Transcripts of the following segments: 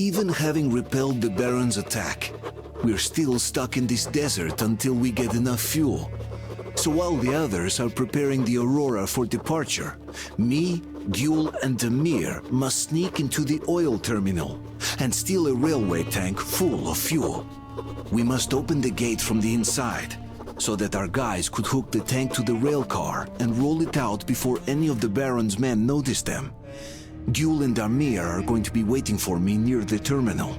Even having repelled the Baron's attack, we're still stuck in this desert until we get enough fuel. So while the others are preparing the Aurora for departure, me, Gül, and Demir must sneak into the oil terminal and steal a railway tank full of fuel. We must open the gate from the inside, so that our guys could hook the tank to the rail car and roll it out before any of the Baron's men notice them. Gül and Amir are going to be waiting for me near the terminal.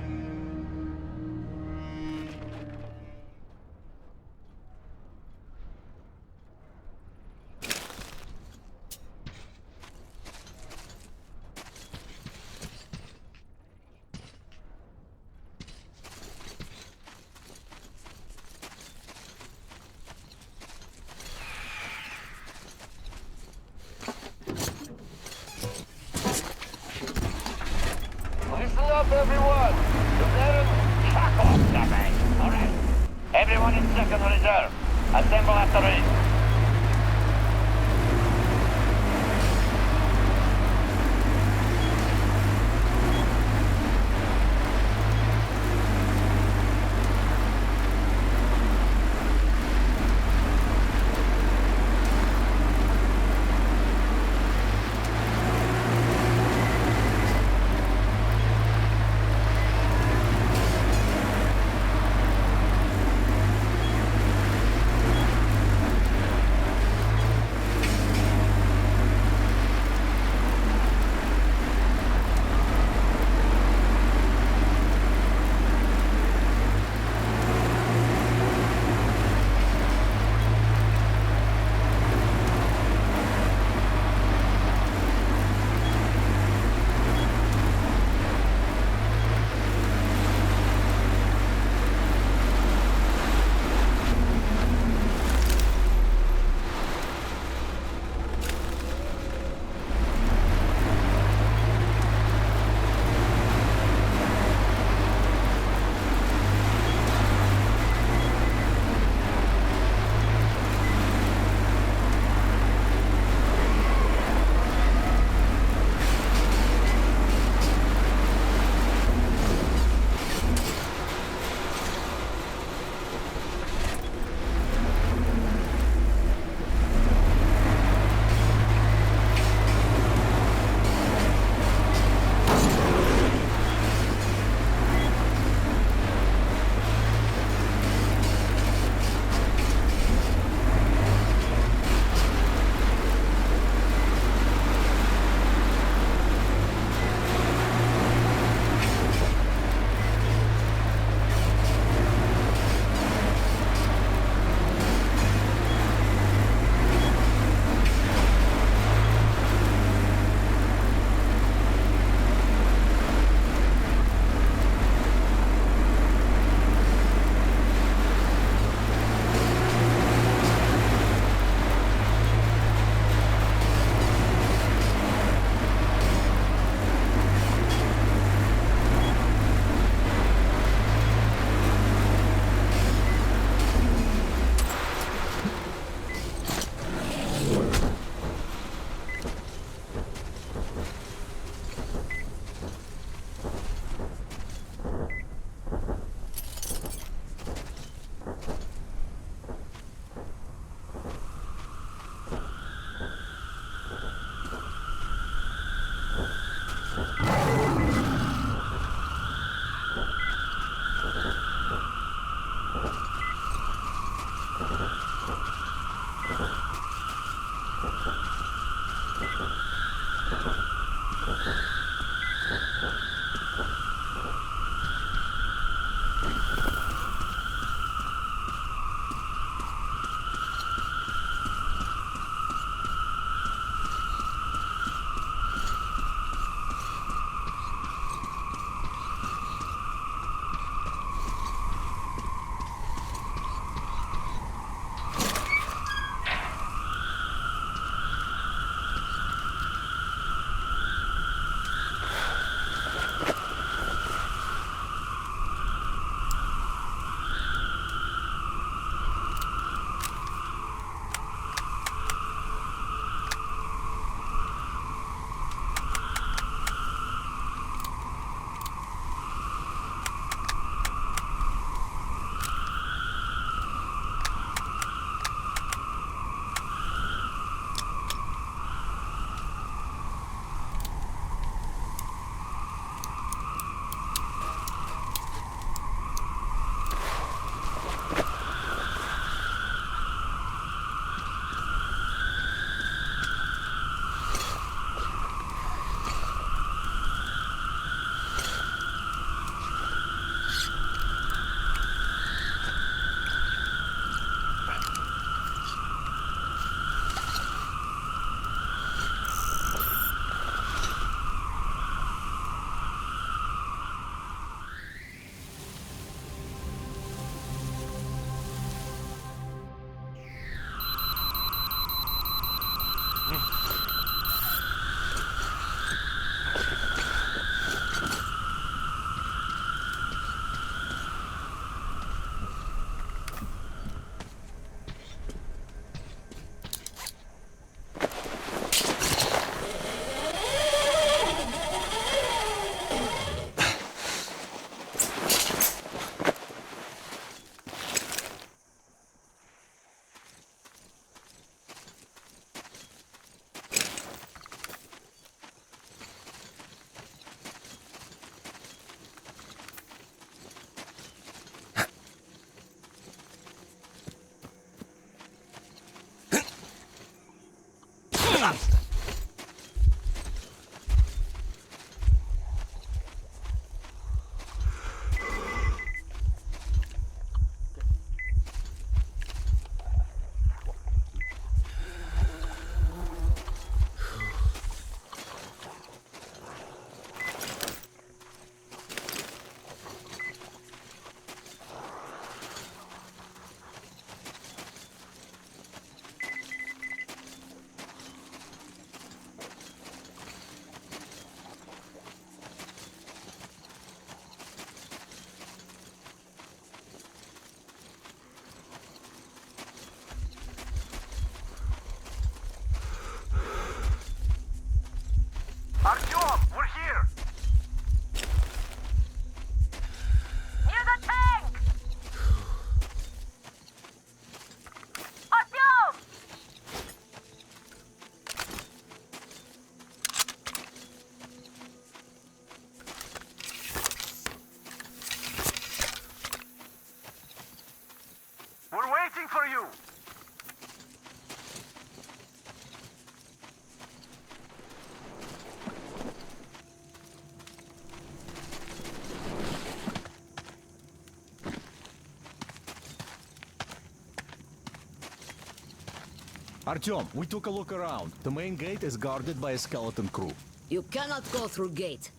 Listen up, everyone. The Baron chuck off the bank. All right. Everyone in second reserve. Assemble at the ring. Artyom, we're here! Near the tank! Artyom! We're waiting for you! Artyom, we took a look around. The main gate is guarded by a skeleton crew. You cannot go through gate.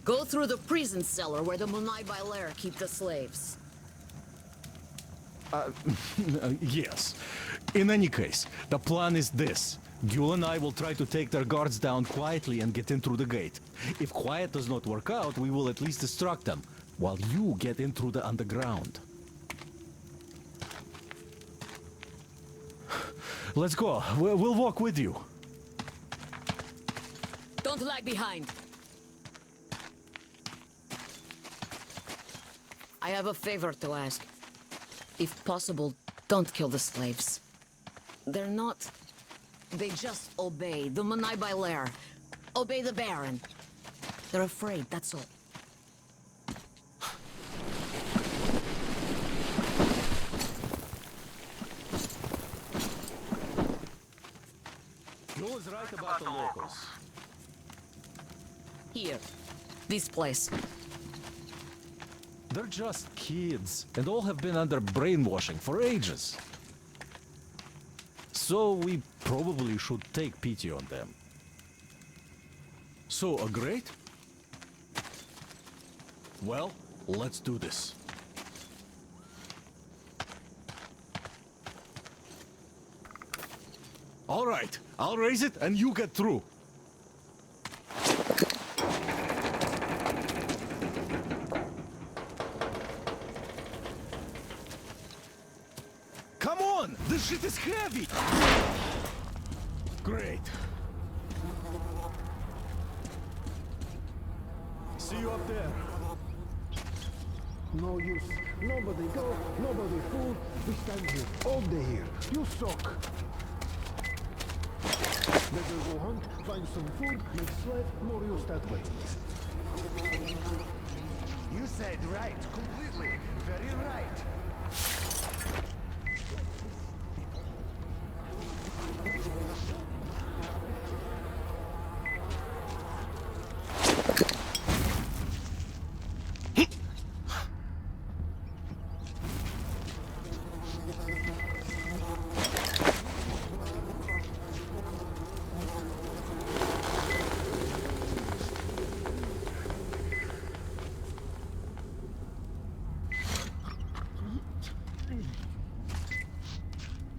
Go through the prison cellar where the Munai Bailer keep the slaves. Yes. In any case, the plan is this. Gül and I will try to take their guards down quietly and get in through the gate. If quiet does not work out, we will at least distract them, while you get in through the underground. Let's go. We'll walk with you. Don't lag behind. I have a favor to ask. If possible, don't kill the slaves. They're not... They just obey the Munai Bailer. Obey the Baron. They're afraid, that's all. Gül is right about the locals. Here. This place. They're just kids, and all have been under brainwashing for ages. So we probably should take pity on them. So, agreed? Well, let's do this. All right, I'll raise it and you get through. Come on, this shit is heavy. Great. See you up there. No use. Nobody go, nobody food. We stand here, all day here. You suck. Better go hunt, find some food, make slave, more use that way. You said right, completely. Very right.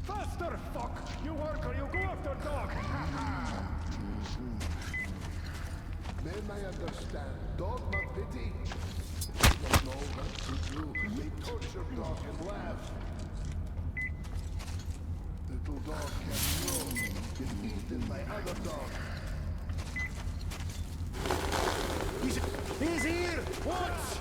Faster, fuck! You worker, you go after dog! Men I understand, dog but pity. They don't know what to do. They torture dog and laugh. Little dog can know, get eaten by other dog. He's here! Watch!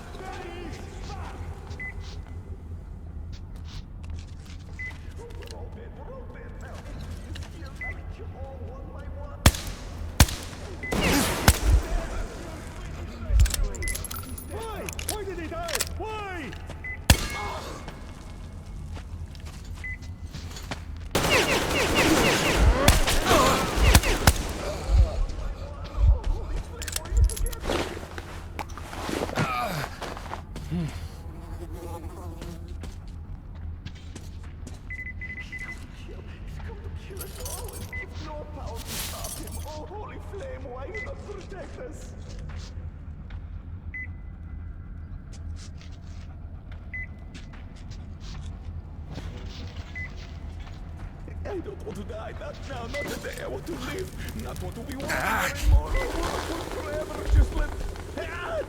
Why? Why did he die? Why? flame, why you not protect us? I don't want to die, not now, not today. I want to live, not want to be working anymore. I want to work forever, just let...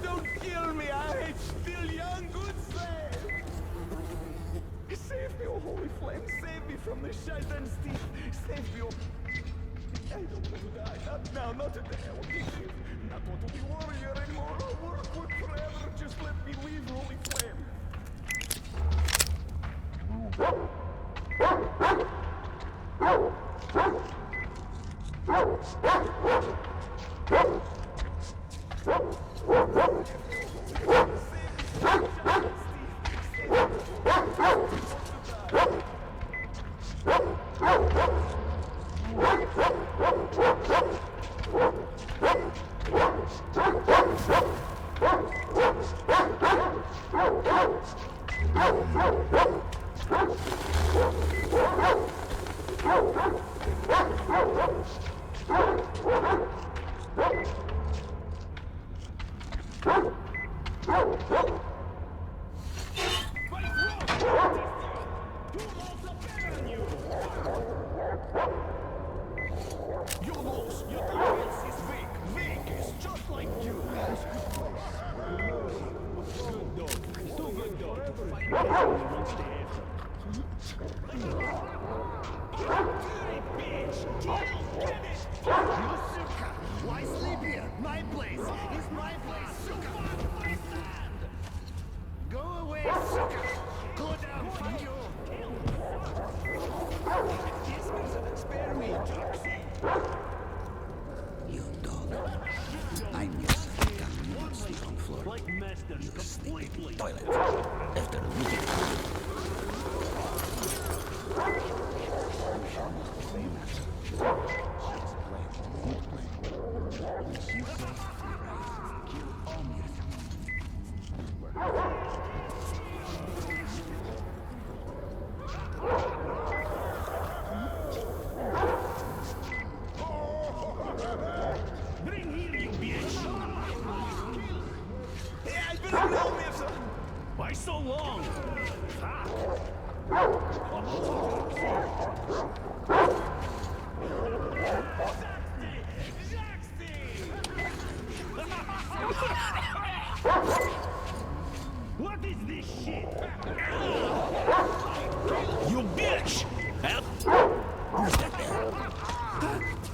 don't kill me, I still young, good slave. Save me, oh holy flame, save me from the shaitan's teeth. Save me, oh... I don't want to die, not now, not today. I want to live, not want to be warrior anymore. I work forever, just let me leave, holy flame. You lose. Your defense is weak. Weak is just like you. Good dog. Too good dog. Fight back when he wants to have Hey, bitch! Get it! You suka! Why sleep here? My place is my place, suka! My stand! Go away, suka! Go down, fuck you! Spare me, Joxy! You dog. I knew something coming. You sleep on the floor. Like masters completely! Toilet. After looking Bring here, you bitch! Hey, I better know, Mifsa! Why so long? What is this shit? You bitch! Help! Who's that there?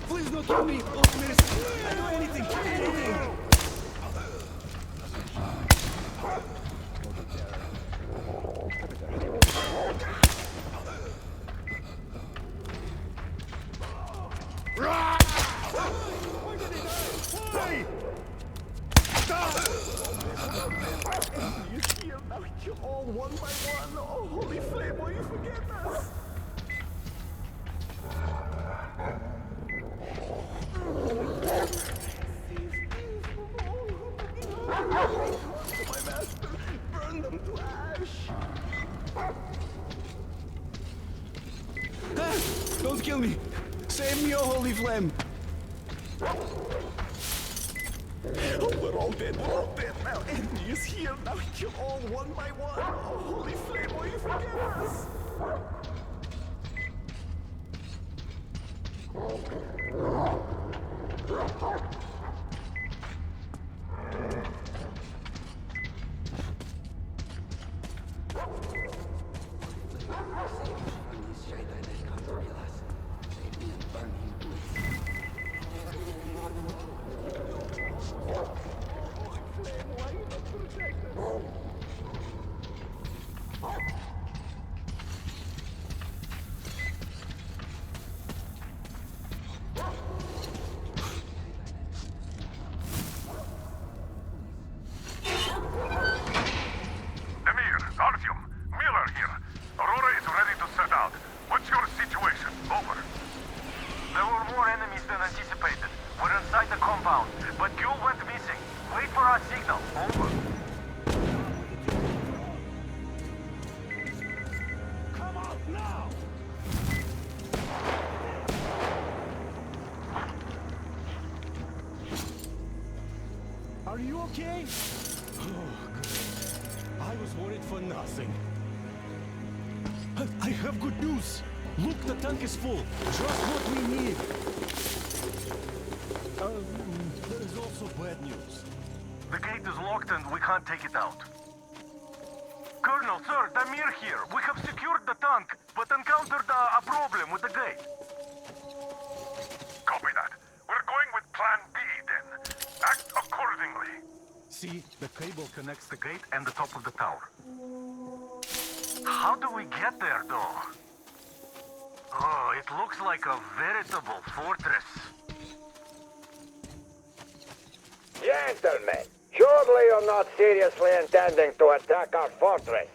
Please don't kill me! Oh, miss! I do anything! Anything! Hey! Stop! You here now, you all one by one. Oh, holy flame, will you forget us? My master, burn them to ash. Don't kill me. Save me, oh holy flame. Oh, we're all dead now. Enemy is here now. Kill all one by one. Oh, holy flame, will you forget us? Are you okay? Oh, good. I was worried for nothing. I have good news. Look, the tank is full. Just what we need. There is also bad news. The gate is locked and we can't take it out. Colonel, sir, Damir here. We have secured the tank, but encountered a problem with the gate. Copy that. We're going with Plan B then. Act accordingly. See, the cable connects the The gate and the top of the tower. How do we get there, though? Oh, it looks like a veritable fortress. Gentlemen, surely you're not seriously intending to attack our fortress.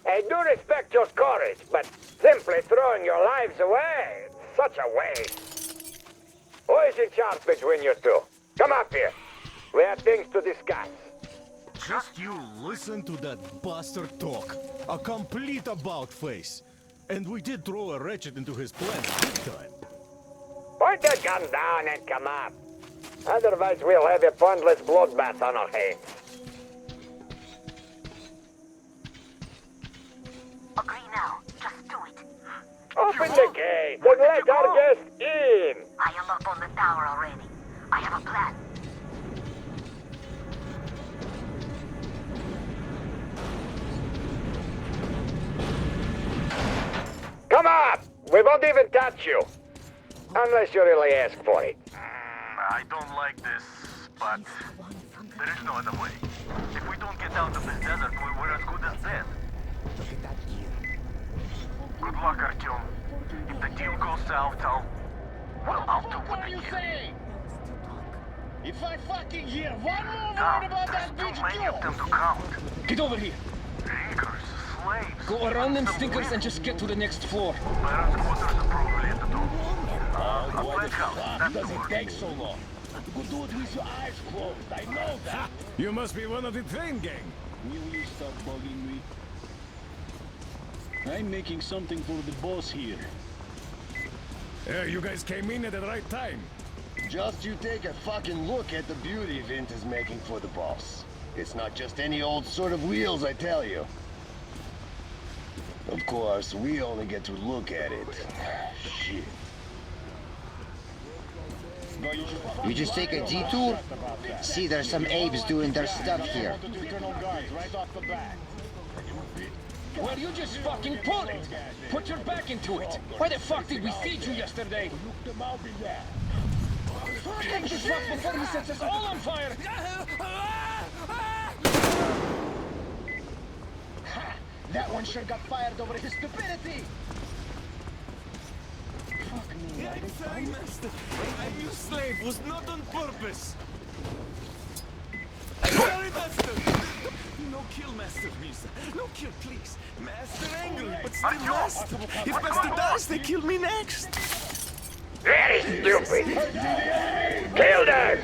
I do respect your courage, but simply throwing your lives away, it's such a waste. Who is in charge between you two? Come up here. We have things to discuss. Just you listen to that bastard talk. A complete about-face. And we did throw a wretched into his plan big time. Point the gun down and come up. Otherwise we'll have a pointless bloodbath on our hands. Agree now. Just do it. Open the gate and let our guest in. I am up on the tower already. I have a plan. Come up! We won't even touch you. Unless you really ask for it. I don't like this, but there is no other way. If we don't get out of this desert, we're as good as dead. Good luck, Artyom. If the deal goes south, I'll do what I can. If I fucking hear one more Now, word about there's that too bitch, many of them to count. Get over here. Riggers, slaves. Go around them stinkers and just get to the next floor. Baron's quarters are probably at the door. A Why the playhouse, fuck that's does the it word. take so long? You do it with your eyes closed. I know that. You must be one of the train gang. Will you stop bugging me? I'm making something for the boss here. You guys came in at the right time. Just you take a fucking look at the beauty Vint is making for the boss. It's not just any old sort of wheels, I tell you. Of course, we only get to look at it. Shit. You just take a detour? See, there's some apes doing their stuff here. Well, you just fucking pull it! Put your back into it! Why the fuck did we feed you yesterday? Fucking shit! Before he sets us all on fire! Ha! That one sure got fired over his stupidity! Fuck me, I'm sorry, master. I used slave was not on purpose. Sorry, master. No kill, master, Misa. No kill, please. Master angry, but still master. If master dies, they kill me next. Very stupid. Kill them!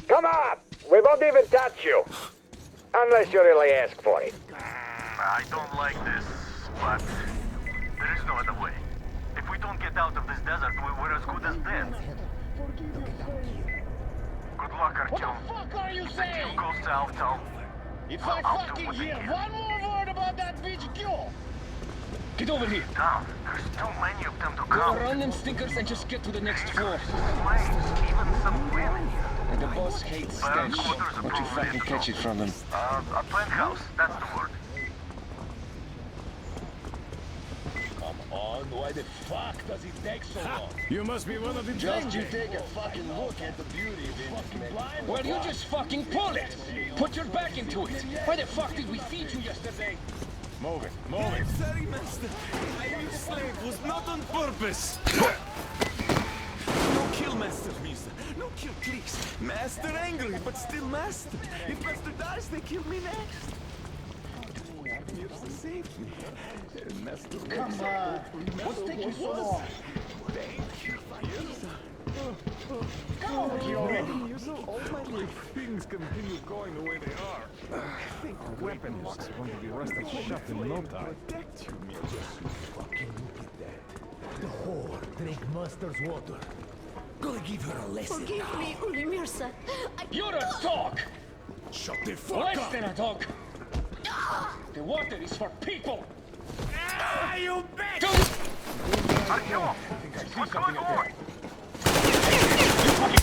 Come up! We won't even touch you. Unless you really ask for it. I don't like this, but there is no other way. If we don't get out of this desert, we're as good as dead. Good luck, What Artyom. the fuck are you If you saying? go south, If I I'll do fucking what I hear can. one more word about that bitch, kill! Get over here. down. There's too many of them to Go count. around them stinkers and just get to the next floor. Slaves, even some women. And the boss hates that shit, but you fucking catch it from him. A plant house, that's the word. Come on, why the fuck does it take so long? You must be one of the Just you take a fucking look at the beauty Vint is making. Well, you just fucking pull it! Put your back into it! Why the fuck did we feed you yesterday? Move it, move it. Sorry, master. I used slave was not on purpose. No kill, master, Misa. No kill, please. Master angry, but still master. If Master dies, they kill me next. Mirza saved me. Master, come on. What's taking so long? Thank you, Mirza. Come over here already. Mirza, if things continue going the way they are, I think weapons is going to be rusted shut in no time. Protect you, Mirza. Fucking look at that. The whore drank Master's water. Gonna give her a lesson. Forgive me, Uli Mirza. You're a dog! Shut the fuck Less up! than a dog! The water is for people! Ah, you bitch! Artyom! What's going on?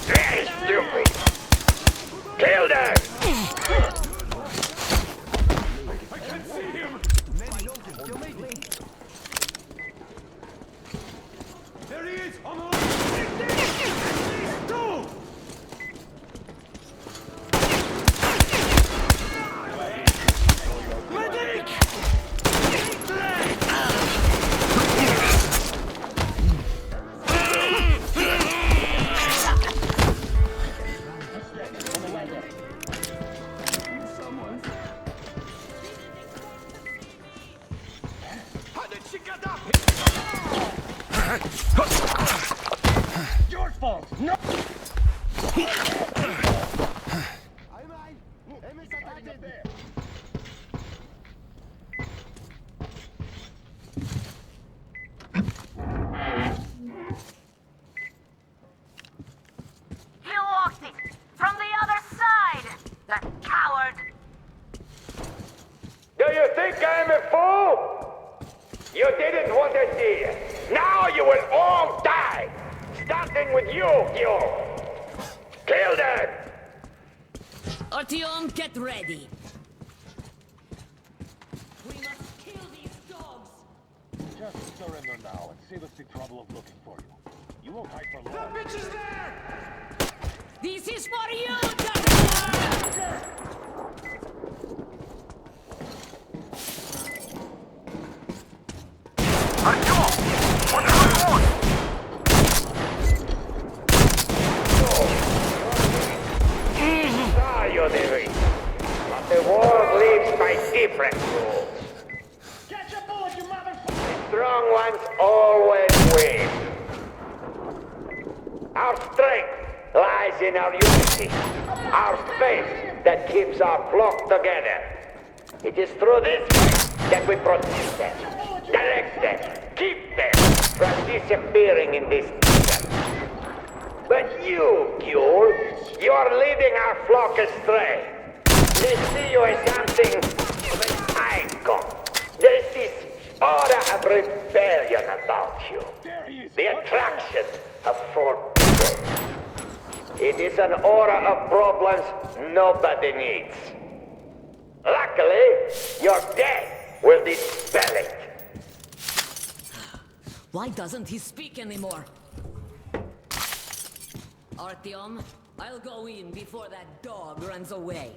Very stupid! Kill them! I can't see him! There he is! On the left! Go! Medic! How did she get up? Your fault! No! He locked it! From the other side! That coward! Do you think I'm a fool? You didn't want to see it. Now you will all die! Starting with you, you! Kill them! Artyom, get ready. We must kill these dogs. Just surrender now and save us the trouble of looking for you. You won't hide for long. That bitch is there! This is for you, Artyom! What's going on? Sorry, David. But the world lives by different rules. Catch a bullet, you motherfucker! The strong ones always win. Our strength lies in our unity. Our faith that keeps our flock together. It is through this faith that we protect them, direct them, keep them from disappearing in this desert. But you, Ghoul, you're leading our flock astray. They see you as something of an icon. There's this aura of rebellion about you. The attraction of forbidden. It is an aura of problems nobody needs. Luckily, your death will dispel it. Why doesn't he speak anymore? Artyom, I'll go in before that dog runs away.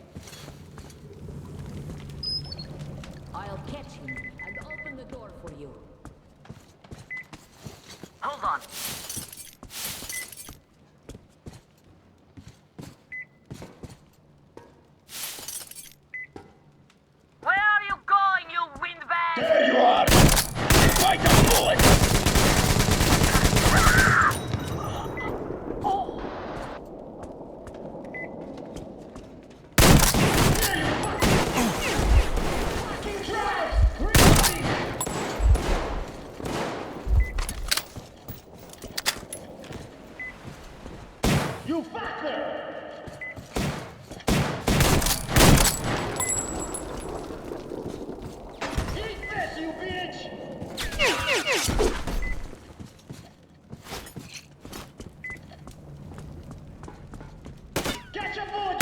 I'll catch him and open the door for you. Hold on. Where are you going, you windbag? There you are! Bite the bullet! You fucker! Eat this, you bitch! Catch a bullet!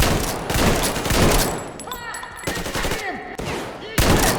Ah! Him! Eat this!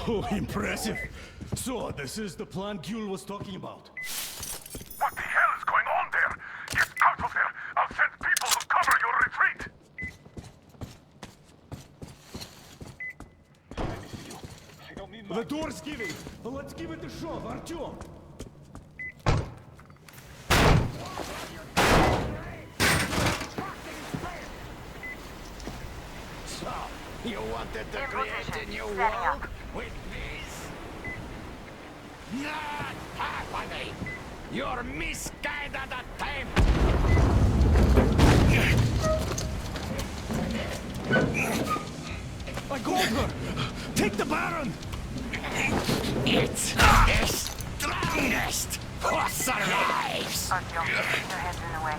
Oh, impressive. So, this is the plan Gül was talking about. What the hell is going on there? Get out of there! I'll send people to cover your retreat! The door's giving. Let's give it a shot, Artyom. So, you wanted to create a new world with this? Not happening! Your misguided attempt! I got her! Take the Baron! It's the strongest who survives! Artyom, your head's in the way.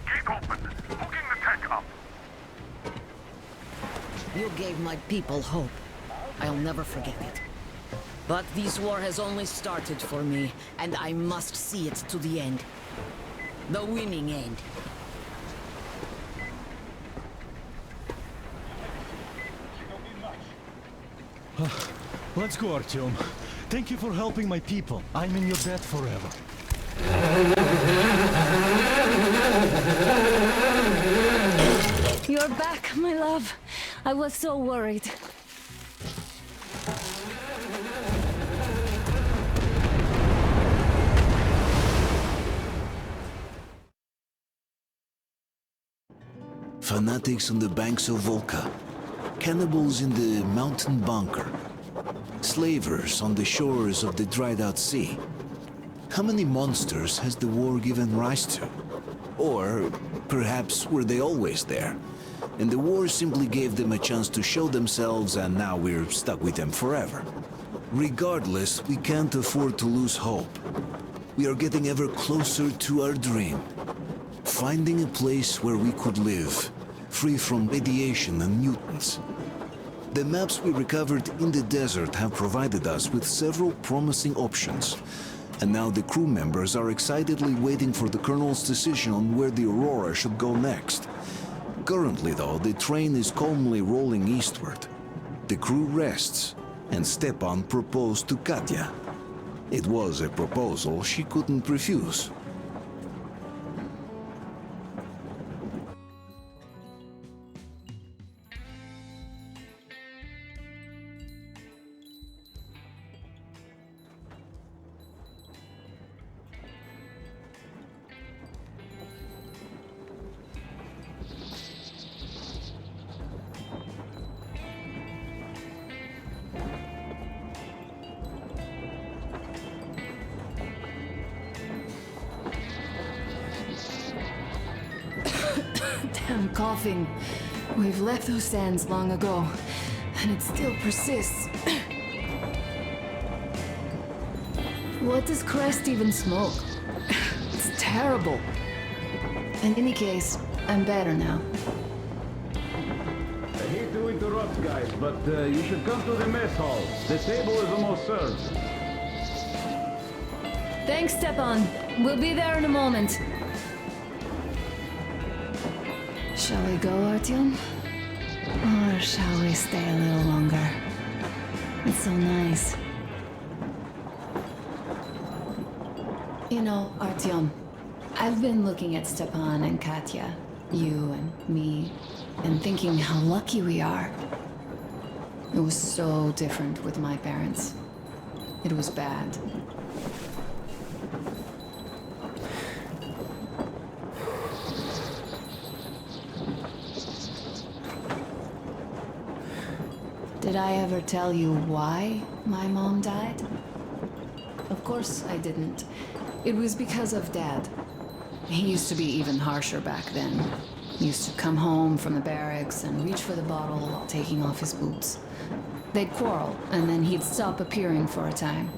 Gate open. Hooking the tank up. You gave my people hope. I'll never forget it. But this war has only started for me, and I must see it to the end. The winning end. Let's go, Artyom. Thank you for helping my people. I'm in your debt forever. You're back, my love. I was so worried. Fanatics on the banks of Volga. Cannibals in the mountain bunker. Slavers on the shores of the dried-out sea. How many monsters has the war given rise to? Or perhaps were they always there, and the war simply gave them a chance to show themselves and now we're stuck with them forever? Regardless, we can't afford to lose hope. We are getting ever closer to our dream. Finding a place where we could live, free from radiation and mutants. The maps we recovered in the desert have provided us with several promising options, and now the crew members are excitedly waiting for the Colonel's decision on where the Aurora should go next. Currently, though, the train is calmly rolling eastward. The crew rests, and Stepan proposed to Katya. It was a proposal she couldn't refuse. Damn coughing. We've left those sands long ago, and it still persists. What does Crest even smoke? It's terrible. In any case, I'm better now. I hate to interrupt, guys, but you should come to the mess hall. The table is almost served. Thanks, Stepan. We'll be there in a moment. Shall we go, Artyom? Or shall we stay a little longer? It's so nice. You know, Artyom, I've been looking at Stepan and Katya, you and me, and thinking how lucky we are. It was so different with my parents. It was bad. Did I ever tell you why my mom died? Of course I didn't. It was because of Dad. He used to be even harsher back then. He used to come home from the barracks and reach for the bottle while taking off his boots. They'd quarrel, and then he'd stop appearing for a time.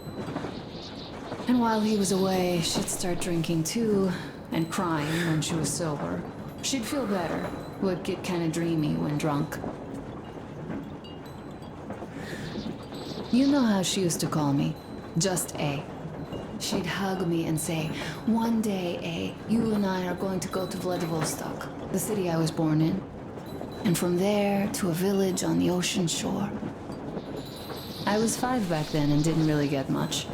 And while he was away, she'd start drinking too, and crying when she was sober. She'd feel better, would get kinda dreamy when drunk. You know how she used to call me? Just A. She'd hug me and say, "One day, A, you and I are going to go to Vladivostok, the city I was born in. And from there to a village on the ocean shore." I was 5 back then and didn't really get much.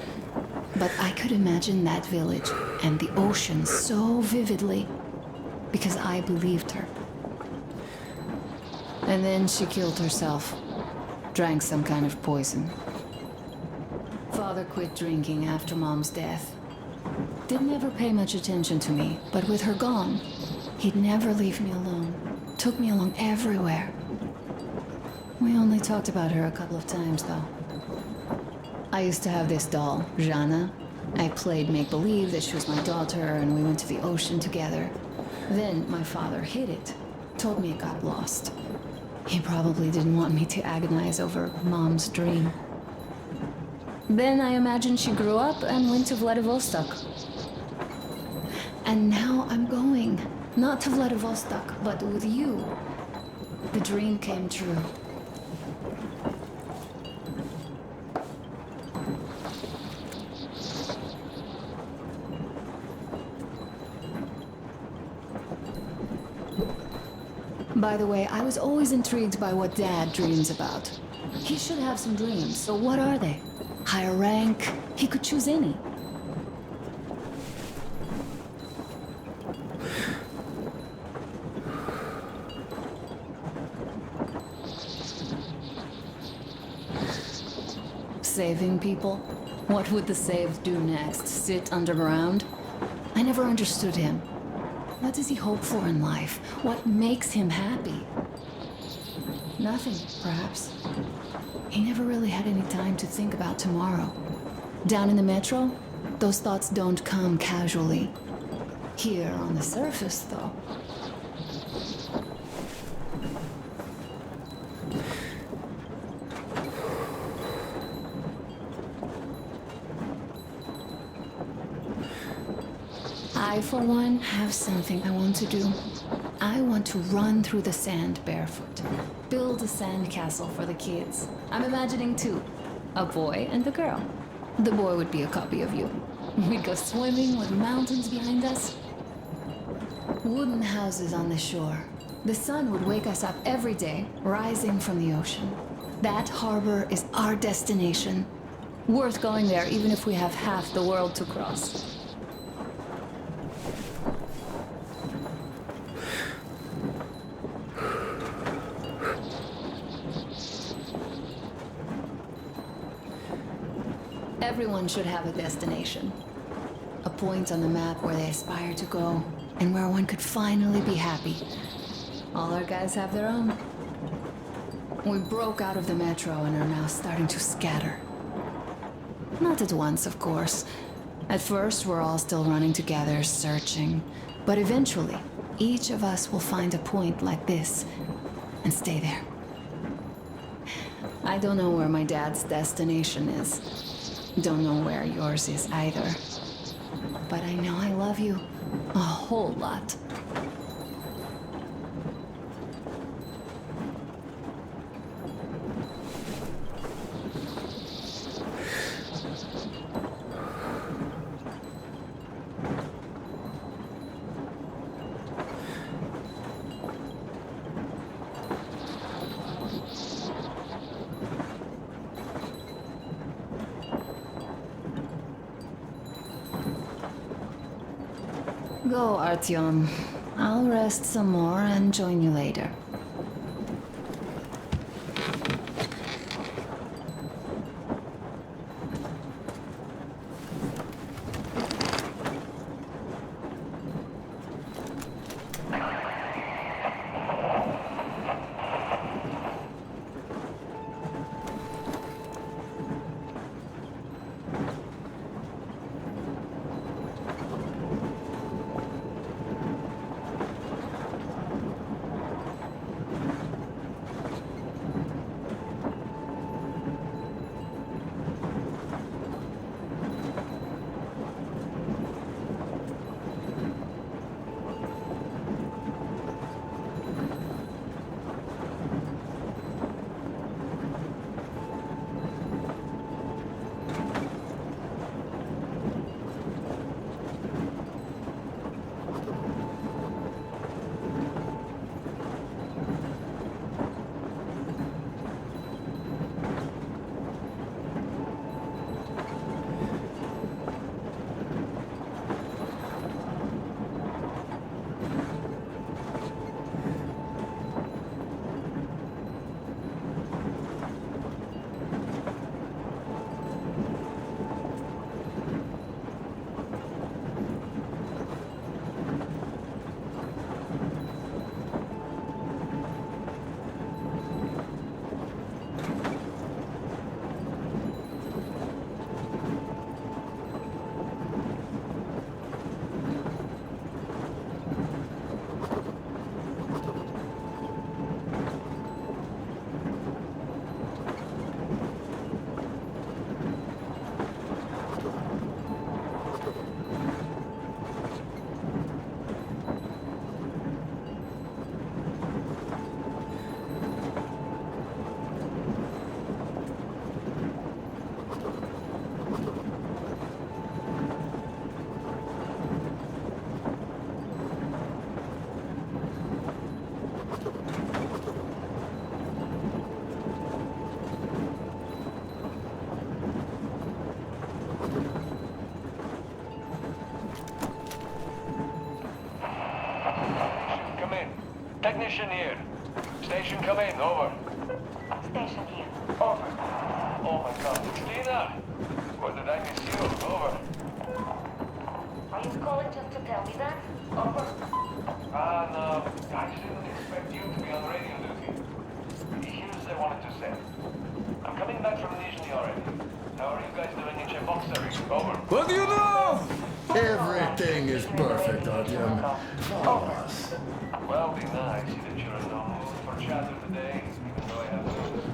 But I could imagine that village and the ocean so vividly because I believed her. And then she killed herself. Drank some kind of poison. Father quit drinking after Mom's death. Didn't ever pay much attention to me, but with her gone, he'd never leave me alone. Took me along everywhere. We only talked about her a couple of times, though. I used to have this doll, Jana. I played make-believe that she was my daughter, and we went to the ocean together. Then my father hid it. Told me it got lost. He probably didn't want me to agonize over Mom's dream. Then I imagined she grew up and went to Vladivostok. And now I'm going. Not to Vladivostok, but with you. The dream came true. By the way, I was always intrigued by what Dad dreams about. He should have some dreams, so what are they? Higher rank? He could choose any. Saving people? What would the saved do next? Sit underground? I never understood him. What does he hope for in life? What makes him happy? Nothing, perhaps. He never really had any time to think about tomorrow. Down in the metro, those thoughts don't come casually. Here on the surface, though. I, for one, have something I want to do. I want to run through the sand barefoot. Build a sand castle for the kids. I'm imagining 2. A boy and a girl. The boy would be a copy of you. We'd go swimming with mountains behind us. Wooden houses on the shore. The sun would wake us up every day, rising from the ocean. That harbor is our destination. Worth going there even if we have half the world to cross. Everyone should have a destination. A point on the map where they aspire to go, and where one could finally be happy. All our guys have their own. We broke out of the metro and are now starting to scatter. Not at once, of course. At first, we're all still running together, searching. But eventually, each of us will find a point like this, and stay there. I don't know where my dad's destination is. Don't know where yours is either. But I know I love you a whole lot. Go, Artyom. I'll rest some more and join you later. Station here. Station come in, over. Station here. Over. Oh my god, it's Lena! Or did I miss you? Over. Are you calling just to tell me that? Over. No. I didn't expect you to be on radio duty. Here's what I wanted to say. I'm coming back from Nizhny already. How are you guys doing in Cheboksary? Over. What do you know? Everything is perfect, Artyom. Follow us. Well, be nice. See that you're in no mood for chatter today, even though I have news.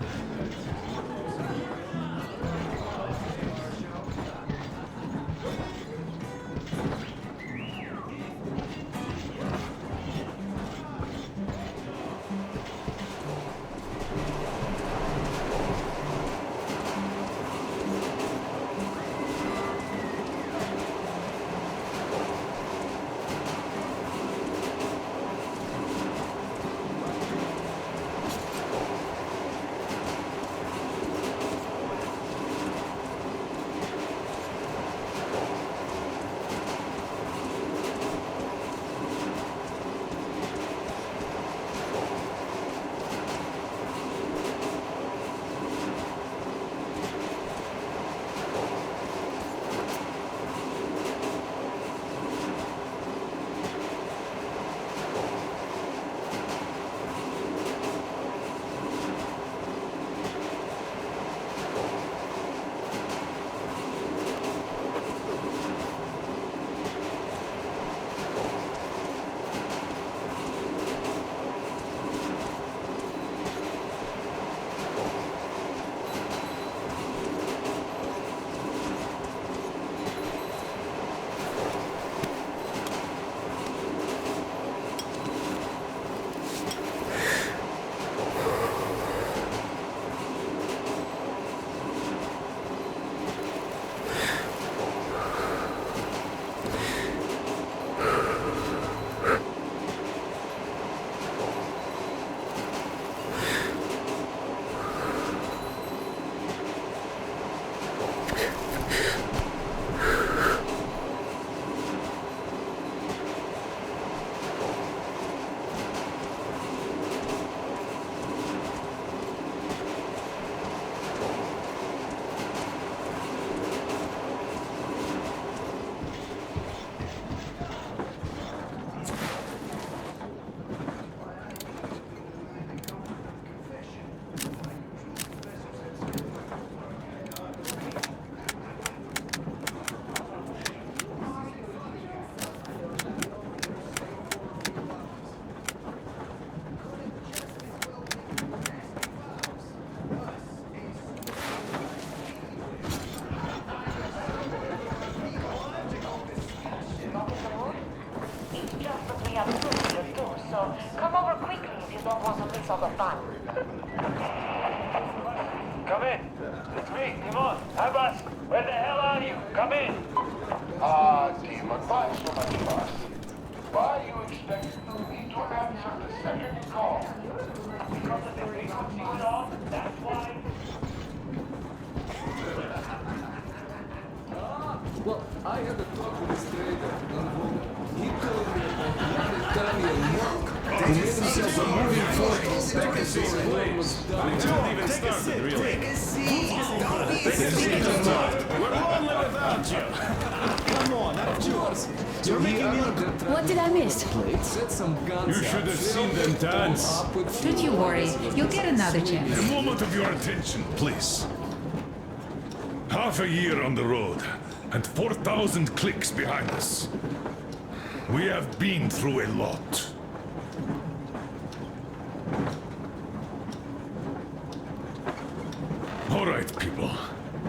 So come over quickly if you don't want to miss all the fun. Come in. It's me, Timon. Abbas, where the hell are you? Come in. Demon, why so much fuss? Why you expect me to answer the second call? Because of the frequency is off, that's why. Well, I had a talk with this trader. He told me about one Italian monk who made himself a moving fortress back as his world was done. We haven't even started, really. Take a seat. We're lonely without you. Come on, that's yours. You're making me look. What did I miss? Set some guns You should have seen them dance. Don't you worry. You'll get another chance. A moment of your attention, please. Half a year on the road, and 4,000 clicks behind us. We have been through a lot. All right, people.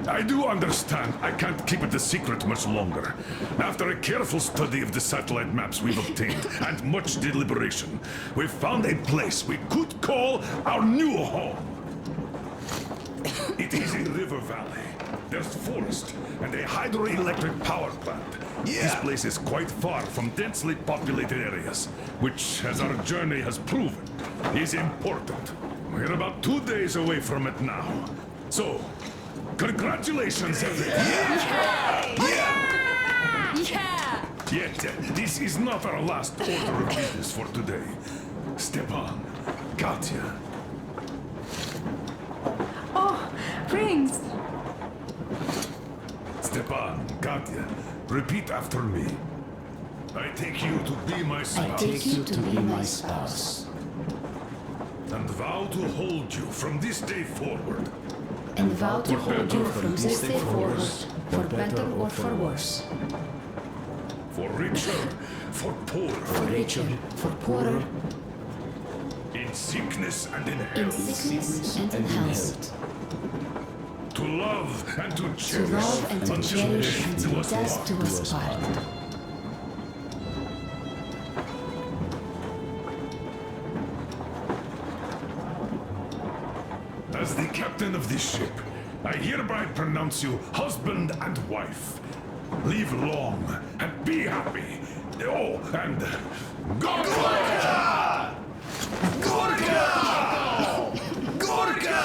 I do understand I can't keep it a secret much longer. After a careful study of the satellite maps we've obtained, and much deliberation, we've found a place we could call our new home. It is a river valley. There's forest and a hydroelectric power plant. This place is quite far from densely populated areas, which, as our journey has proven, is important. We're about 2 days away from it now. So, congratulations, everyone! Yeah! Yet, this is not our last order of business for today. Stepan, Katya. Oh, rings! Stepan, Katya, repeat after me. I take you to be my spouse. I take you to be my spouse. And vow to hold you from this day forward. And vow to hold you from this day forward, for better or for worse. For richer, for poorer. For richer, for poorer, In sickness and in in health. sickness and in health. To love and to To cherish. love and to until cherish death until do us death part. do us part. As the captain of this ship, I hereby pronounce you husband and wife. Live long and be happy. Oh, and Gorka! Gorka! Gorka!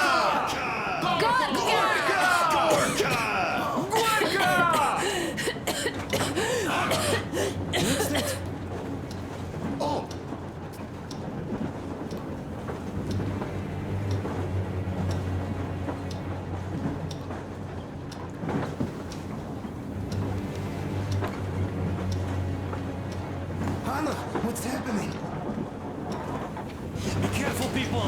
Oh! Anna, what's happening? Be careful, people!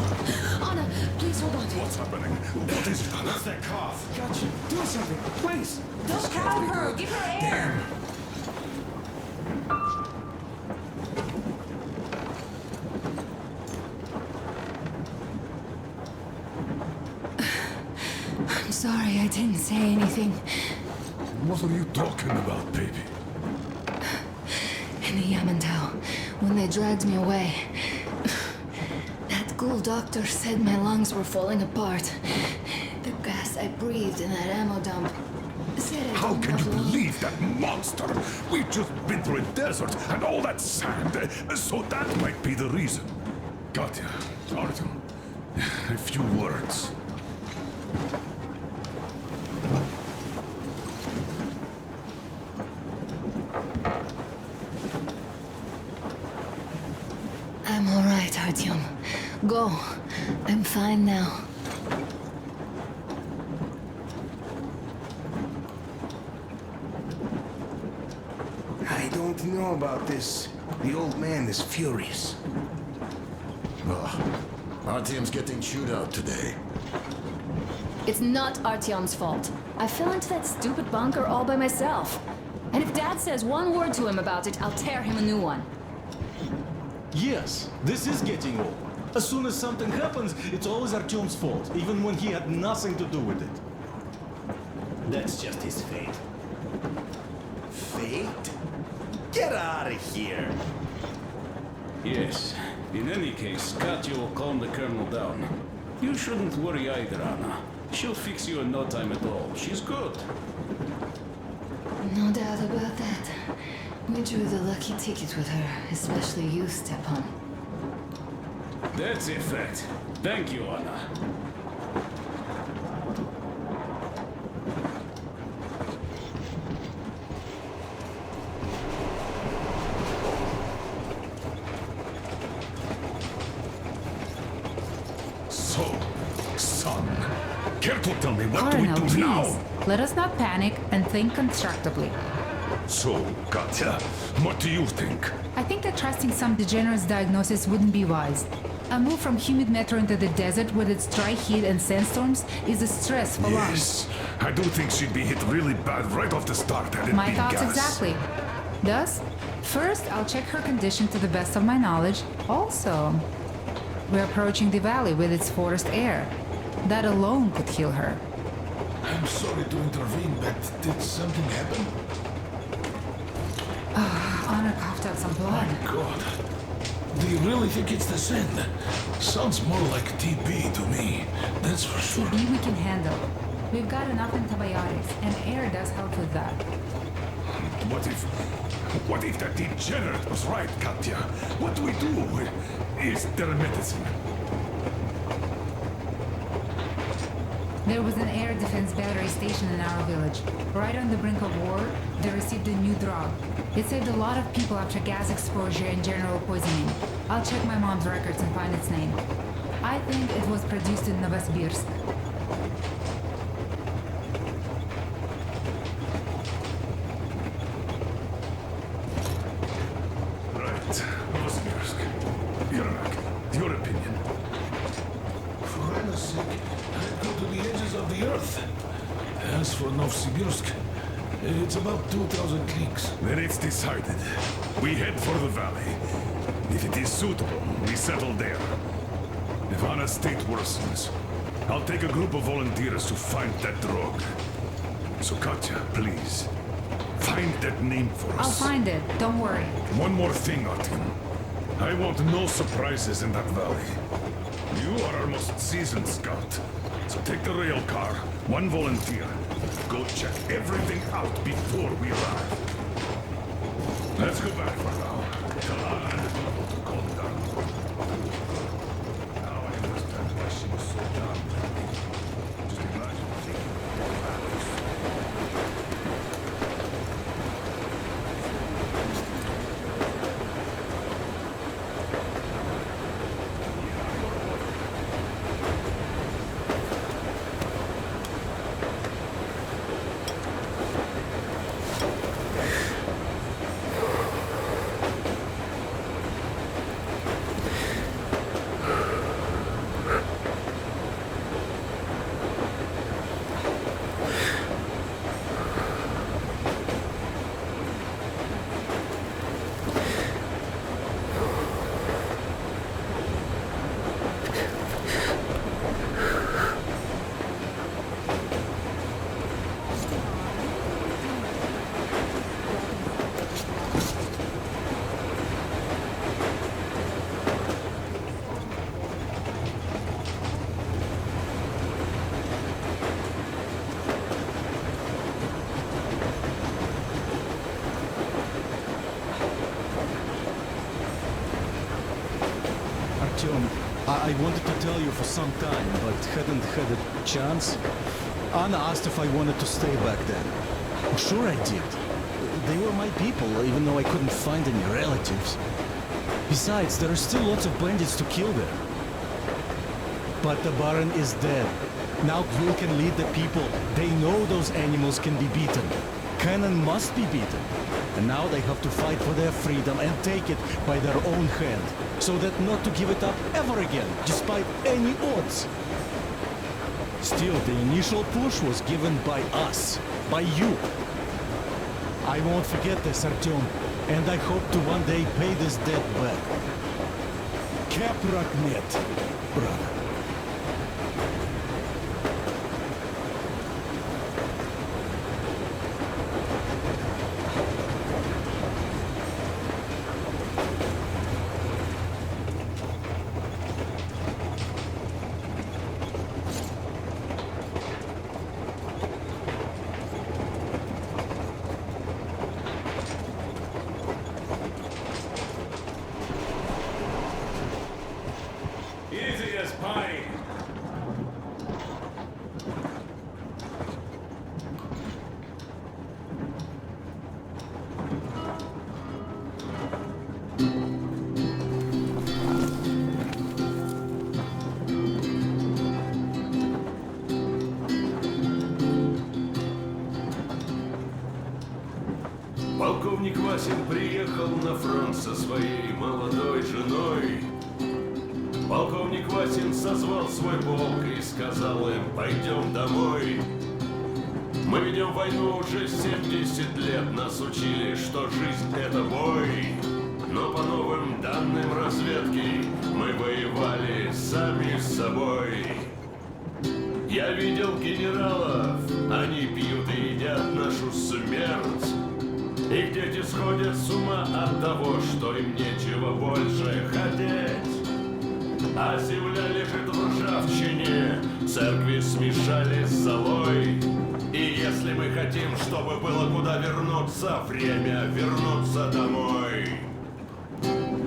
Anna, please hold on. What's happening? What is it, Anna? What's that cough? Gotcha. Do something, please. Don't crowd her! Give her air! I'm sorry I didn't say anything. What are you talking about, baby? In the Yamantau, when they dragged me away, that ghoul doctor said my lungs were falling apart. The gas I breathed in that ammo dump said I How don't can have you lungs. believe that monster? We've just been through a desert and all that sand, so that might be the reason. Katya, Artyom, a few words. I'm all right, Artyom. Go. I'm fine now. I don't know about this. The old man is furious. Artyom's getting chewed out today. It's not Artyom's fault. I fell into that stupid bunker all by myself. And if Dad says one word to him about it, I'll tear him a new one. Yes, this is getting old. As soon as something happens, it's always Artyom's fault, even when he had nothing to do with it. That's just his fate. Fate? Get out of here! Yes. In any case, Katya will calm the colonel down. You shouldn't worry either, Anna. She'll fix you in no time at all. She's good. No doubt about that. We drew the lucky ticket with her, especially you, Stepan. That's a fact. Thank you, Anna. So, son, care to tell me what do we Colonel, do now? please. Let us not panic and think constructively. So, Katya, what do you think? I think that trusting some degenerate's diagnosis wouldn't be wise. A move from humid metro into the desert with its dry heat and sandstorms is a stress for lungs. Yes, I do think she'd be hit really bad right off the start had it My been thoughts gas. exactly. Thus, first I'll check her condition to the best of my knowledge. Also, we're approaching the valley with its forest air. That alone could heal her. I'm sorry to intervene, but did something happen? Anna coughed out some blood. My God. Do you really think it's the sand? Sounds more like TB to me. That's for sure. TB we can handle. We've got enough antibiotics, and air does help with that. What if that degenerate was right, Katya? What do we do? Is there a medicine? There was an air defense battery station in our village. Right on the brink of war, they received a new drug. It saved a lot of people after gas exposure and general poisoning. I'll check my mom's records and find its name. I think it was produced in Novosibirsk. Right. Novosibirsk. Yermak, your opinion? For Anna's sake, I'd go to the edges of the earth. As for Novosibirsk, it's about 2,000 cliques. Then it's decided. We head for the valley. If it is suitable, we settle there. If Anna's state worsens, I'll take a group of volunteers to find that drug. So Katya, please, find that name for us. I'll find it, don't worry. One more thing, Artyom. I want no surprises in that valley. You are our most seasoned scout. So take the rail car, one volunteer. Go check everything out before we arrive. Let's go back for now. Tell Anna and the people to calm down. Now I understand why she was so down. Just imagine thinking about valleys. I wanted to tell you for some time, but hadn't had a chance. Anna asked if I wanted to stay back then. Sure I did. They were my people, even though I couldn't find any relatives. Besides, there are still lots of bandits to kill there. But the Baron is dead. Now Gyul can lead the people. They know those animals can be beaten. Cannon must be beaten. And now they have to fight for their freedom and take it by their own hand, so that not to give it up ever again, despite any odds. Still, the initial push was given by us, by you. I won't forget this, Artyom, and I hope to one day pay this debt back. Kapraknet, brother. Easy as pie. Полковник Васин приехал на фронт со своей молодой женой. Полковник Васин созвал свой полк и сказал им: пойдем домой. Мы ведем войну уже 70 лет, нас учили, что жизнь это бой. Но по новым данным разведки мы воевали сами с собой. Я видел генералов, они пьют и едят нашу смерть. Их дети сходят с ума от того, что им нечего больше хотеть. А земля лежит в ржавчине, церкви смешали с золой. И если мы хотим, чтобы было куда вернуться, время вернуться домой.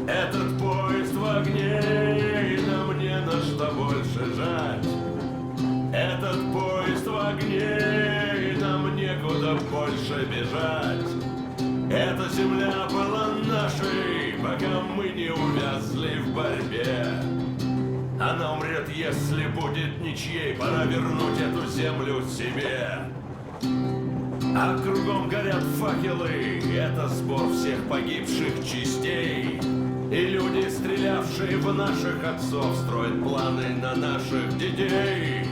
Этот поезд в огне, и нам не на что больше жать. Этот поезд огне, и нам некуда больше бежать. Эта земля была нашей, пока мы не увязли в борьбе. Она умрет, если будет ничьей, пора вернуть эту землю себе. А кругом горят факелы, это сбор всех погибших частей. И люди, стрелявшие в наших отцов, строят планы на наших детей.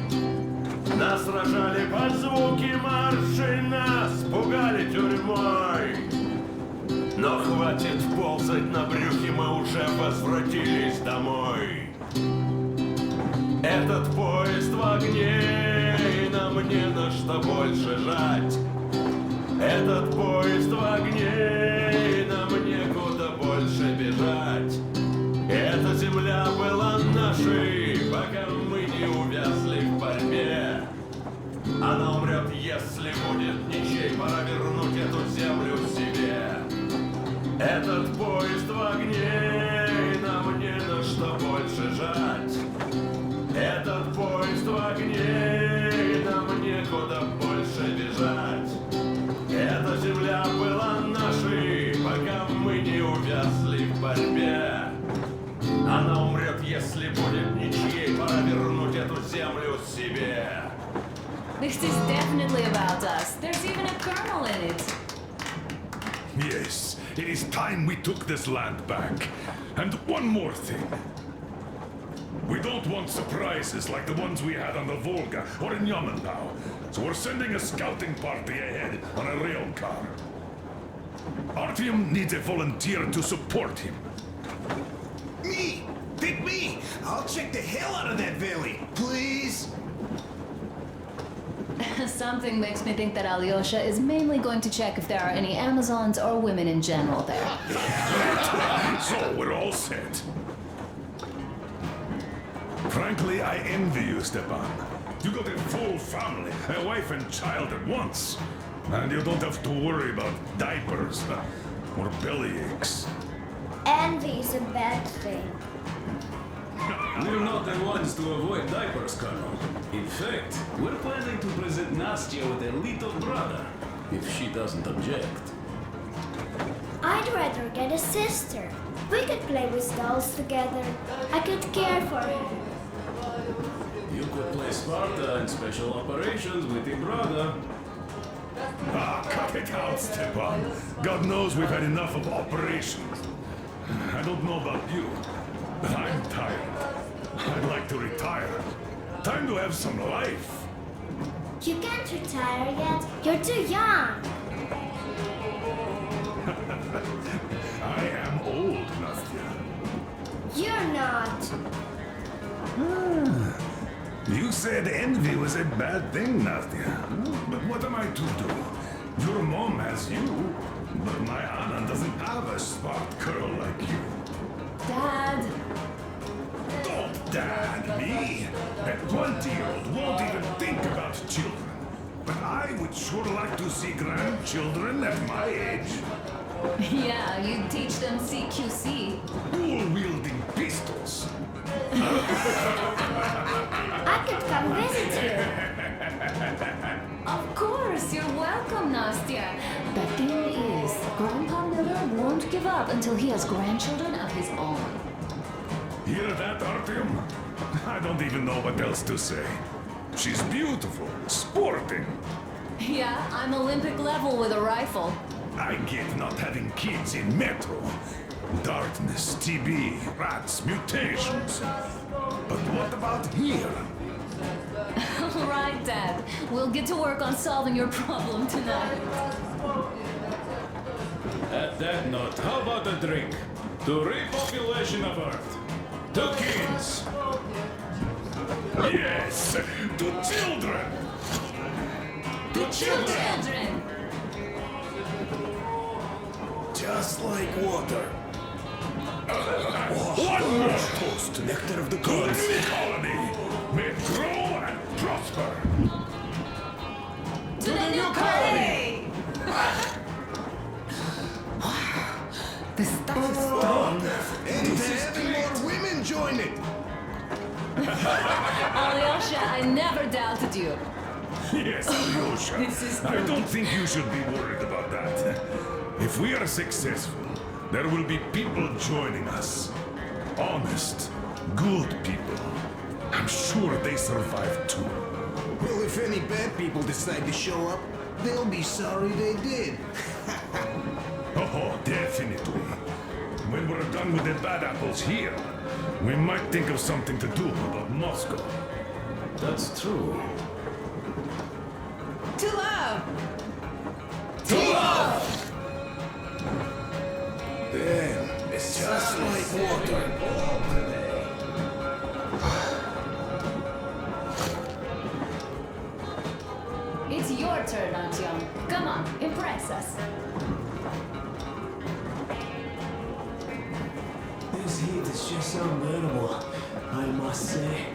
Нас сражали под звуки маршей, нас пугали тюрьмой. Но хватит ползать на брюхе, мы уже возвратились домой. Этот поезд в огне, и нам не на что больше жать. Этот поезд в огне, и нам некуда больше бежать. Эта земля была нашей, пока мы не увязли в борьбе. Она умрет, если будет ничей, пора вернуть эту землю себе. Этот поезд в огне, и нам не на что больше жать. Этот поезд в огне, и нам некуда больше бежать. Эта земля была нашей, пока мы не увязли в борьбе. Она умрет, если будет ничьей, пора вернуть эту землю себе. This is definitely about us. There's even a colonel in it. Yes, it is time we took this land back. And one more thing. We don't want surprises like the ones we had on the Volga or in Yemen now. So we're sending a scouting party ahead on a rail car. Artyom needs a volunteer to support him. Me! Pick me! I'll check the hell out of that valley, please! Something makes me think that Alyosha is mainly going to check if there are any Amazons or women in general there. So we're all set. Frankly, I envy you, Stepan. You got a full family, a wife and child at once. And you don't have to worry about diapers or belly aches. Envy is a bad thing. We're not the ones to avoid diapers, Colonel. In fact, we're planning to present Nastya with a little brother, if she doesn't object. I'd rather get a sister. We could play with dolls together. I could care for her. You could play Sparta in special operations with your brother. Ah, cut it out, Stepan. God knows we've had enough of operations. I don't know about you, but I'm tired. I'd like to retire. Time to have some life. You can't retire yet. You're too young. I am old, Nastya. You're not. You said envy was a bad thing, Nastya. But what am I to do? Your mom has you, but my Anna doesn't have a smart girl like you. Dad! Don't dad me! A 20-year-old won't even think about children. But I would sure like to see grandchildren at my age. Yeah, you teach them CQC. Dual-wielding pistols. I could come visit you. Of course, you're welcome, Nastya. The thing is, Grandpa Miller won't give up until he has grandchildren of his own. Hear that, Artyom? I don't even know what else to say. She's beautiful, sporting. Yeah, I'm Olympic level with a rifle. I get not having kids in Metro. Darkness, TB, rats, mutations. But what about here? All right, Dad. We'll get to work on solving your problem tonight. At that note, how about a drink? To repopulation of Earth. To kids. Yes, to children. To children. Just like water. One more toast. Nectar of the To gods. the new colony. May it grow and prosper. To the new colony! The stuff is strong. And to having more women join it. Alyosha, I never doubted you. Yes, Alyosha. I don't think you should be worried about that. If we are successful, there will be people joining us. Honest, good people. I'm sure they survive too. Well, if any bad people decide to show up, they'll be sorry they did. Oh, definitely. When we're done with the bad apples here, we might think of something to do about Moscow. That's true. To love! To love! Damn, it's just like water. It's your turn, Artyom. Come on, impress us. This heat is just unbearable, I must say.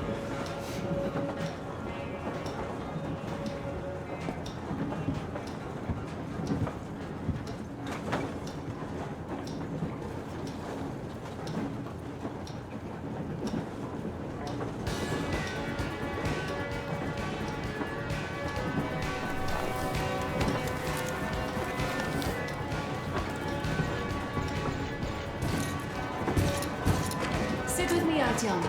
Sit with me, Artyom.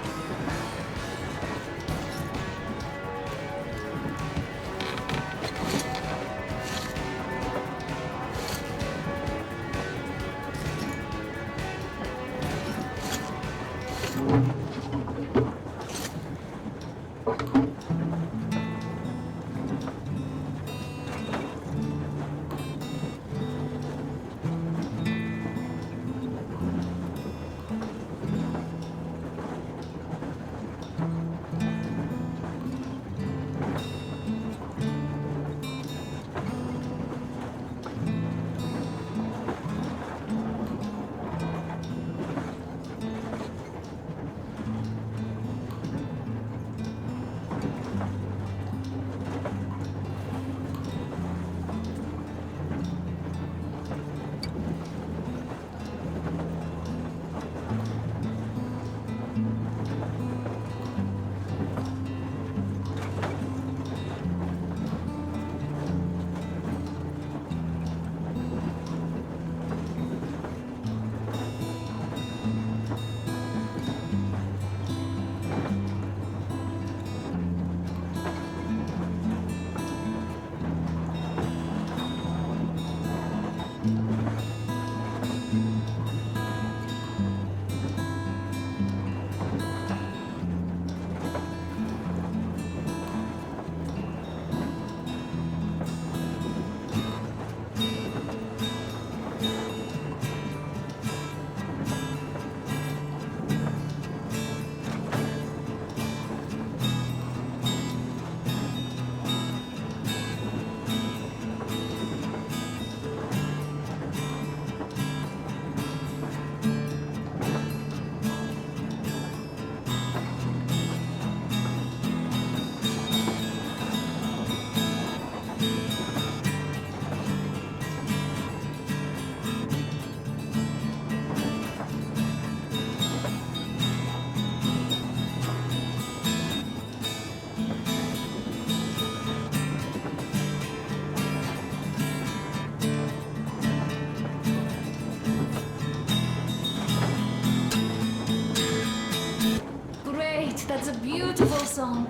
That's a beautiful song.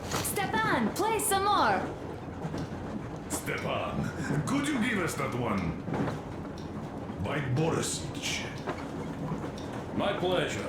Stepan, play some more. Stepan, could you give us that one? By Borisich. My pleasure.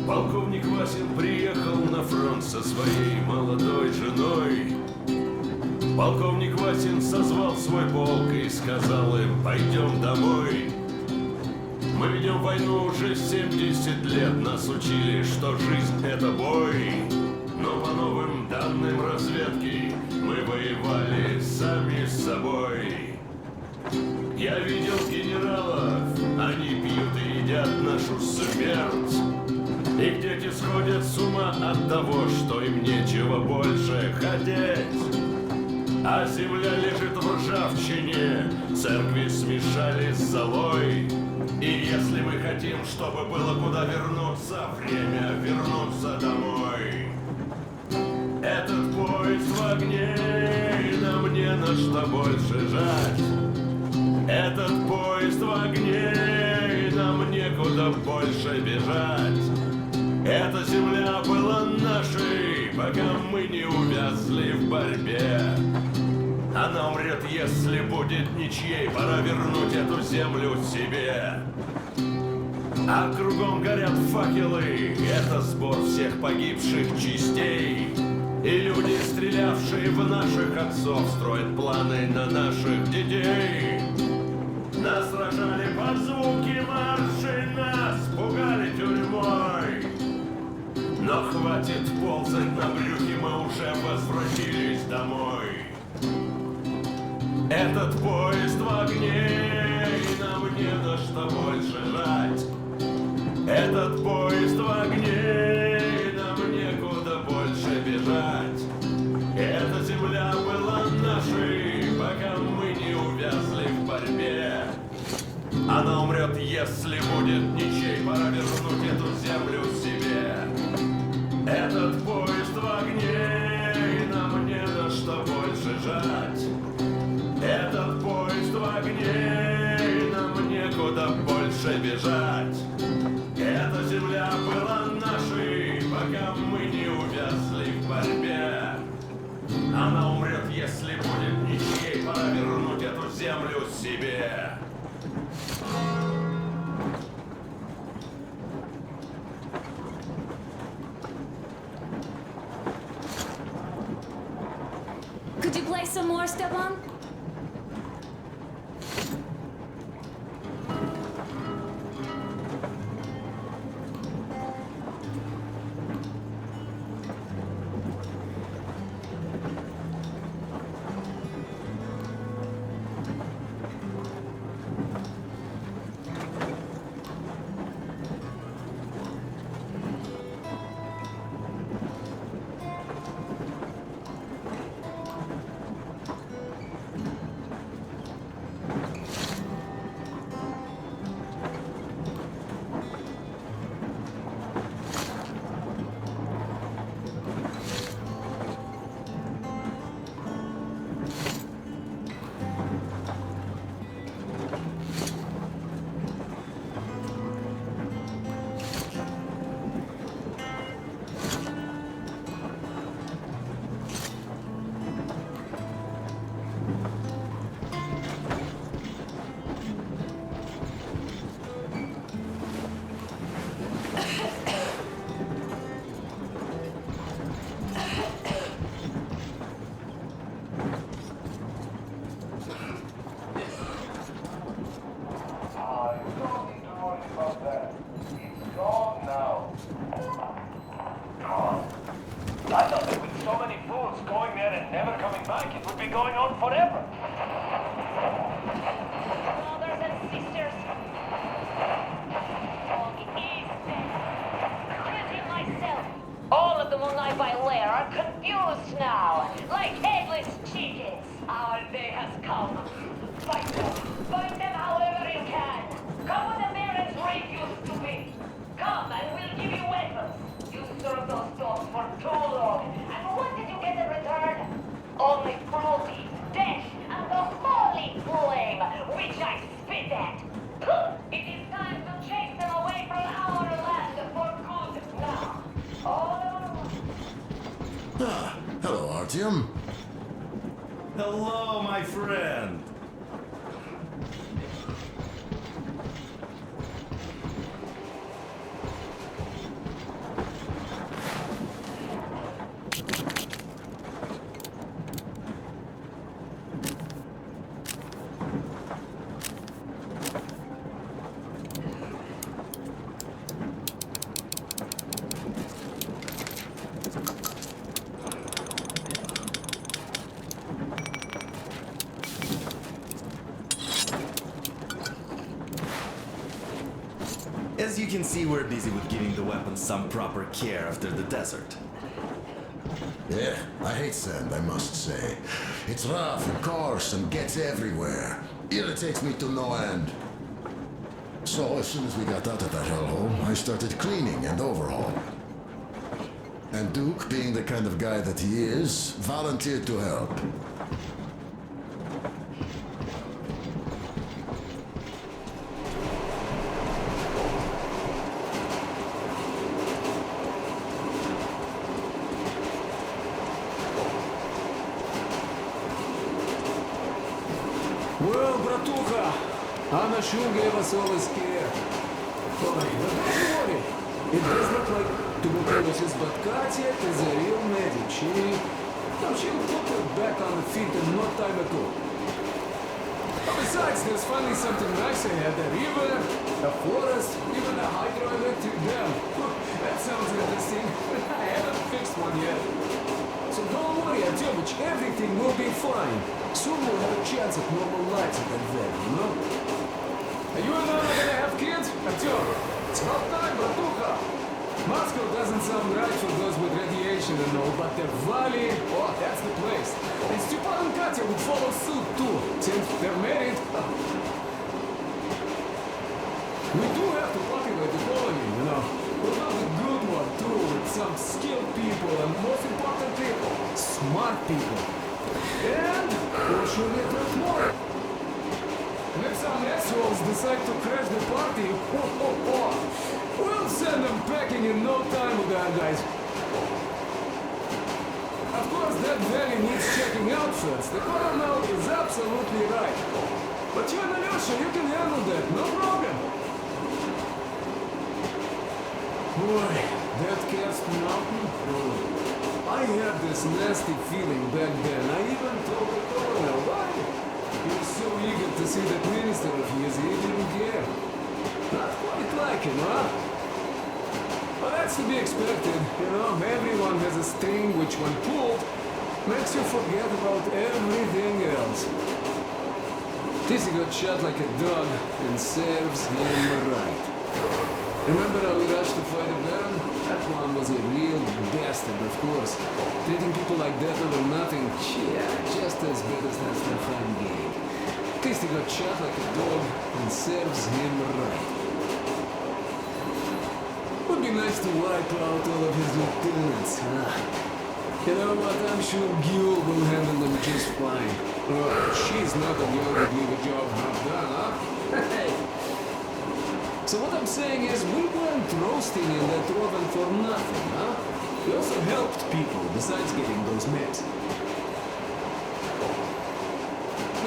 Полковник Васин приехал на фронт со своей молодой женой. Полковник Васин созвал свой полк и сказал им: пойдем домой. Мы ведем войну уже 70 лет, нас учили, что жизнь это бой. Но по новым данным разведки мы воевали сами с собой. Я видел генералов, они пьют и едят нашу смерть. Их дети сходят с ума от того, что что им нечего больше хотеть. А земля лежит в ржавчине, церкви смешались с золой. И если мы хотим, чтобы было куда вернуться, время вернуться домой. Этот поезд в огне, и нам не на что больше жать. Этот поезд в огне, и нам некуда больше бежать. Эта земля была нашей, пока мы не увязли в борьбе. Она умрет, если будет ничьей, пора вернуть эту землю себе. А кругом горят факелы, это сбор всех погибших частей. И люди, стрелявшие в наших отцов, строят планы на наших детей. Нас рожали под звуки маршей, нас пугали тюрьмой. Но хватит ползать на брюхе, мы уже возвратились домой. Этот поезд в огне, и нам не на что больше жать. Этот поезд в огне, и нам некуда больше бежать. Эта земля была нашей, пока мы не увязли в борьбе. Она умрет, если будет ничей, пора вернуть эту землю себе. Этот поезд в огне, и нам не на что больше жать. Этот поезд в огне, и нам некуда больше бежать. Эта земля была нашей, пока мы не увязли в борьбе. Она умрет, если будет ничьей, пора вернуть эту землю себе. Could you play some more, Stepan? I thought that with so many fools going there and never coming back, it would be going on forever. Brothers and sisters, Fog is dead. Including myself. All of the Moonlight by Lair are confused now, like headless chickens. Our day has come. Fight them. Fight them however you can. Come where the Baron's raid used to be. Come and we'll give you weapons. You served those dogs for too long. And what did you get in return? Only cruelty, death, and the holy flame, which I spit at. It is time to chase them away from our land for good now. Hello, Artyom. Hello, my friend. As you can see, we're busy with giving the weapons some proper care after the desert. Yeah, I hate sand, I must say. It's rough and coarse and gets everywhere. Irritates me to no end. So, as soon as we got out of that hellhole, I started cleaning and overhaul. And Duke, being the kind of guy that he is, volunteered to help. Well, bratуха, Anna sure gave us all a scare. But don't worry, it does look like tuberculosis, but Katya is a real medic. She'll put her back on the feet in no time at all. But besides, there's finally something nice ahead. A river, a forest, even a hydroelectric dam. That sounds interesting. I haven't fixed one yet. So don't worry, Artyomich, everything will be fine. Soon we'll have a chance at normal lives at that valley, you know? Are you and Anna gonna have kids? Artyom, it's about time, bratуха. Moscow doesn't sound right for those with radiation and all, but the valley, oh, that's the place. And Stepan and Katya would follow suit too, since they're married. We do have to populate the colony, you know. We'll build a good one too, with some skilled people and most importantly, smart people. And we'll surely attract more. And if some assholes decide to crash the party, we'll send them packing in no time with our guys. Of course, that valley needs checking out first. The colonel is absolutely right. But you and Alyosha, you can handle that, no problem. Boy, that Karst mountain, I had this nasty feeling back then. I even told the colonel why. He was so eager to see that minister of his, he didn't care. Not quite like him, huh? Well, that's to be expected, you know. Everyone has a string which, when pulled, makes you forget about everything else. Tizzy got shot like a dog, and serves him right. Remember how we rushed to fight a Baron? That one was a real bastard, of course. Treating people like that over nothing, yeah, just as bad as that Stefan gang. Tizzy got shot like a dog, and serves him right. Would be nice to wipe out all of his lieutenants, huh? You know what, I'm sure Gil will handle them just fine. Oh, she's not a girl to leave a job half done, huh? Hey! So what I'm saying is, we weren't roasting in that oven for nothing, huh? We also helped people, besides getting those maps.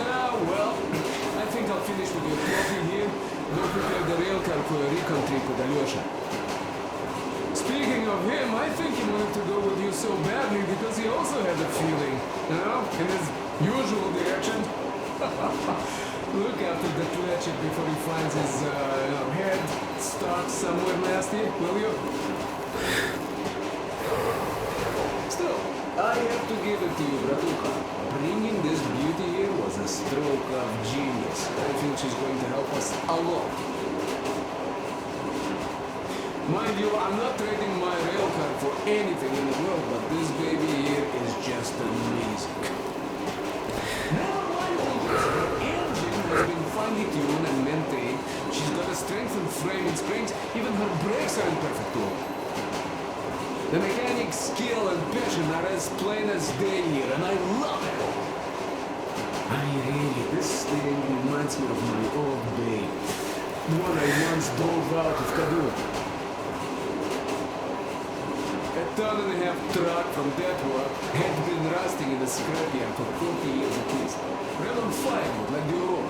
Now, well, I think I'll finish with your coffee here. Go prepare the rail car for a recon trip with Alyosha. Speaking of him, I think he wanted to go with you so badly because he also had a feeling, you know, in his usual direction. Look after the Fletcher before he finds his, head stuck somewhere nasty, will you? Still, I have to give it to you, bratуха. Bringing this beauty here was a stroke of genius. I think she's going to help us a lot. Mind you, I'm not trading my rail car for anything in the world, but this baby here is just amazing. Now, her engine has been finely tuned and maintained. She's got a strengthened frame and springs. Even her brakes are in perfect order. The mechanic's skill and passion are as plain as day here, and I love it. This thing reminds me of my old babe. The one I once drove out of Kaduna. A ton-and-a-half truck from that work had been rusting in a scrapyard for 40 years at least. Ran on firewood like the Aurora.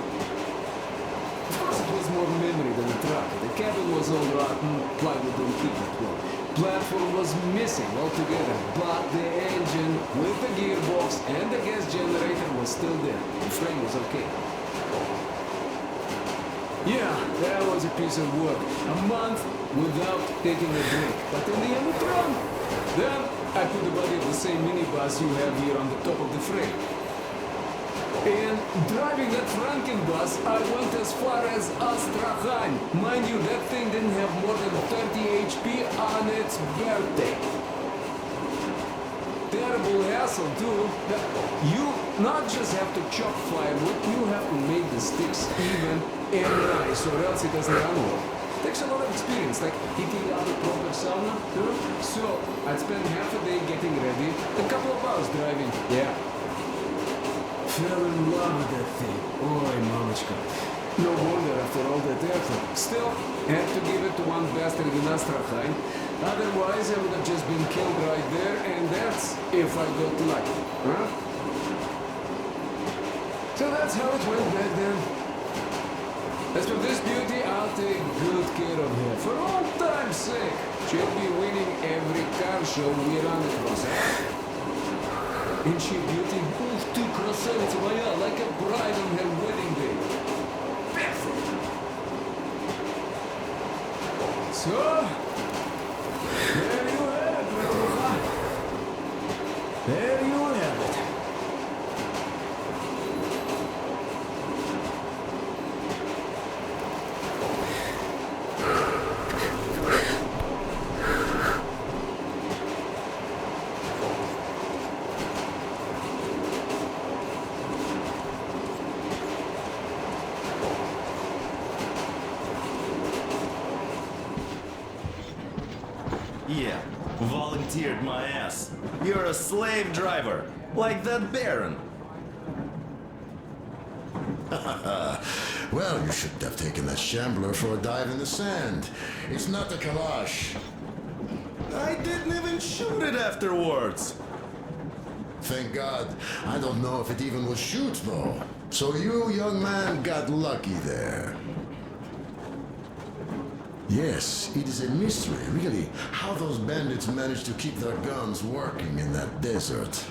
Of course it was more memory than a truck. The cabin was all rotten, plywood don't keep that well. Platform was missing altogether, but the engine with the gearbox and the gas generator was still there. The frame was okay. Yeah, that was a piece of work. A month without taking a break. But in the end it ran. Then I put the body of the same minibus you have here on the top of the frame. And driving that Frankenbus, I went as far as Astrakhan. Mind you, that thing didn't have more than 30 HP on its birthday. Terrible hassle too. You not just have to chop firewood, you have to make the sticks even and nice, or else it doesn't run well. Takes a lot of experience, like heating up a proper sauna, you know? So, I'd spend half a day getting ready, a couple of hours driving, yeah. Fell in love with that thing. Oi, mamachka. No wonder after all that effort. Still, had to give it to one bastard in Astrakhan. Otherwise, I would have just been killed right there, and that's if I got lucky, huh? So that's how it went back then. As for this beauty, I'll take good care of her. For all time's sake, she'll be winning every car show we run across, huh? Ain't she beauty? Ух ты, красавица моя, like a bride on her wedding day. Perfect! So, there you have it, Petrucha. There you have it. Yeah, volunteered my ass. You're a slave driver, like that Baron. Well, you shouldn't have taken that shambler for a dive in the sand. It's not a Kalash. I didn't even shoot it afterwards. Thank God. I don't know if it even will shoot, though. So you, young man, got lucky there. Yes, it is a mystery, really, how those bandits managed to keep their guns working in that desert.